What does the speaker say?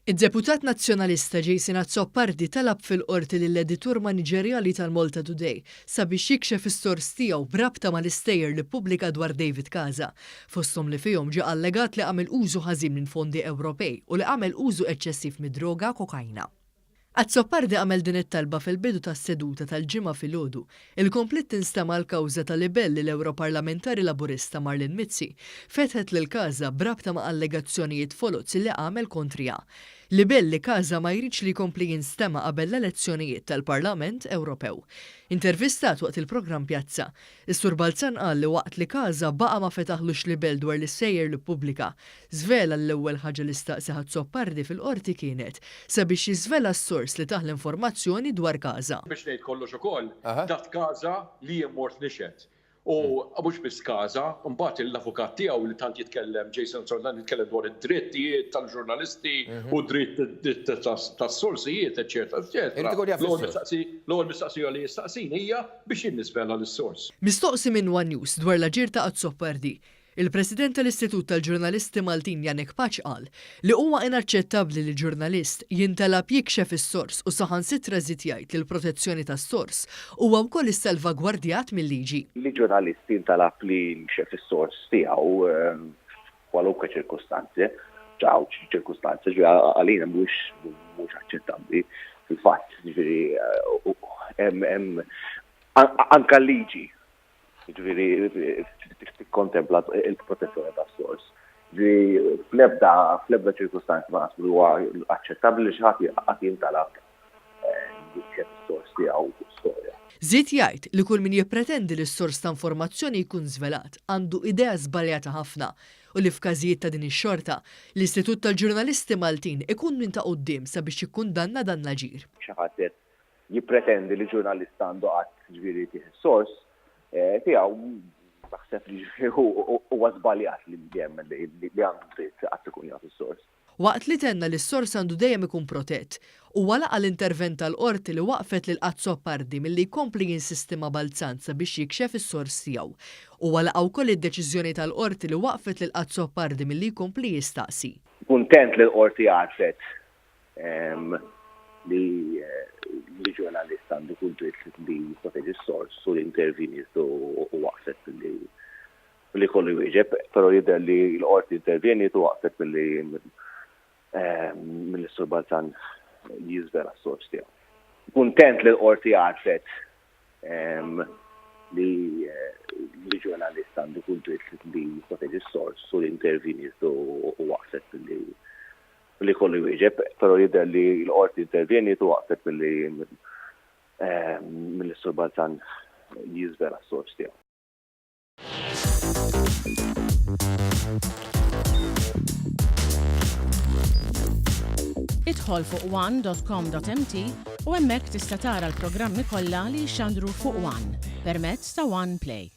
Id-Deputat Nazzjonalista Jason Azzopardi talab fil-qorti lill-editur maniġerjali tal-Malta Today sabiex jikxef is-sors tiegħu b'rabta mal-istejjer li ppubblika dwar David Casa, fosthom li fihom ġie allegat li għamel użu ħażin minn fondi Ewropej u li għamel użu eċċessiv mid-droga kokajna. Azzopardi għamel din it-talba fil-bidu tas-seduta tal-ġimgħa filgħodu. Il-komplit tinstema' l-kawża tal-libell li l-Ewroparlamentari Laburista Marlin Mizzi fetħet lil Casa b'rabta ma' allegazzjonijiet folozzi li għamel kontrija. Libell li Casa ma jridx li jkompli jinstema' qabel l-elezzjonijiet tal-Parlament Ewropew. Intervistat waqt il-programm Pjazza, is-Sur Balzan qal li waqt li Casa baqa' ma fetaħlux libell dwar l-istejjer li ppubblika, żvela l-ewwel ħaġa li staqsi Azzopardi fil-qorti kienet sabiex jiżvela s-sors li taħ l-informazzjoni dwar Casa. Biex ngħid kollox ukoll, dat Casa li jemmort nixed. U mhux biss Casa, mbagħad l-avukat tiegħu li tant jitkellem Jason Sordan jitkellem dwar id-drittijiet tal-ġurnalisti u dritt tas-sorsijiet, eċċetera, eċċetera. L-ewwel mistaqsija li jistaqsini hija biex jinnisbela lis-sors. Mistoqsi minn One News dwar l-aġir ta' Azzopardi. Il-President tal-Istitut tal-Ġurnalisti Maltin Janek Paċ qal li huwa inaċċettabbli li ġurnalist jintalab jikxef is-sors u saħansitra żied jgħid li l-protezzjoni tas-sors huwa wkoll issalvagwardjat mill-liġi. Li ġurnalist jintalab li jikxef is-sors tiegħu kwalunkwe ċirkustanzi, ċirkustanzi għalina mhux aċċettabbli fil-fatt, jiġifieri hemm anke liġi. Jiġifieri tikkontempla il-protezzjoni tas-sors. Fl-ebda ċirkustanzi ma nasbu huwa aċċettabbli li xi ħadd jintalab jikxef is-sors tiegħu storja. Żied jgħid li kull min jippretendi li s-sors ta' informazzjoni jkun żvelat għandu idea żbaljata ħafna u li f'każijiet ta' din ix-xorta l-Istitut tal-Ġurnalisti Maltin ikun min ta' quddiem sabiex jikkundanna dan l-aġir. Xi ħadd jippretendi li ġurnalist għandu qatt ġifieri tieħ is-sors tiegħu naħseb li huwa żbaljat li jemmen li għandu dritt qatt ikun jagħti is-sors. Waqt li tenna li s-sors għandu dejjem ikun protett u walaqa l-intervent tal-qorti li waqfet lil Azzopardi milli jkompli jinsisti ma' Balzan biex jikxef is-sors tiegħu. U walaqa wkoll id-deċiżjoni tal-qorti li waqfet lil Azzopardi milli jkompli jistaqsi. Kuntent li l-qorti għarfet li ġurnalist għandu kull dritt li jipproteġi s-sors u l-intervini u waqfet li kollu jwieġeb, però jidher li l-qorti intervjeni u waqfet mill-Sur Balzan jiżvela s-sors tiegħu. Kuntent li l-qorti għarfet li ġurnalist għandu kull dritt li jipproteġi s-sors u l-intervini u waqfet li kollu jwieġeb, però jidher li l-qorti intervjeni u waqfet mill-Sur Balzan jiżvela s-sors tiegħu. Idħol fuq one.com.mt u hemmhekk tista' tara l-programmi kollha li jxandru fuq One permezz ta' One Play.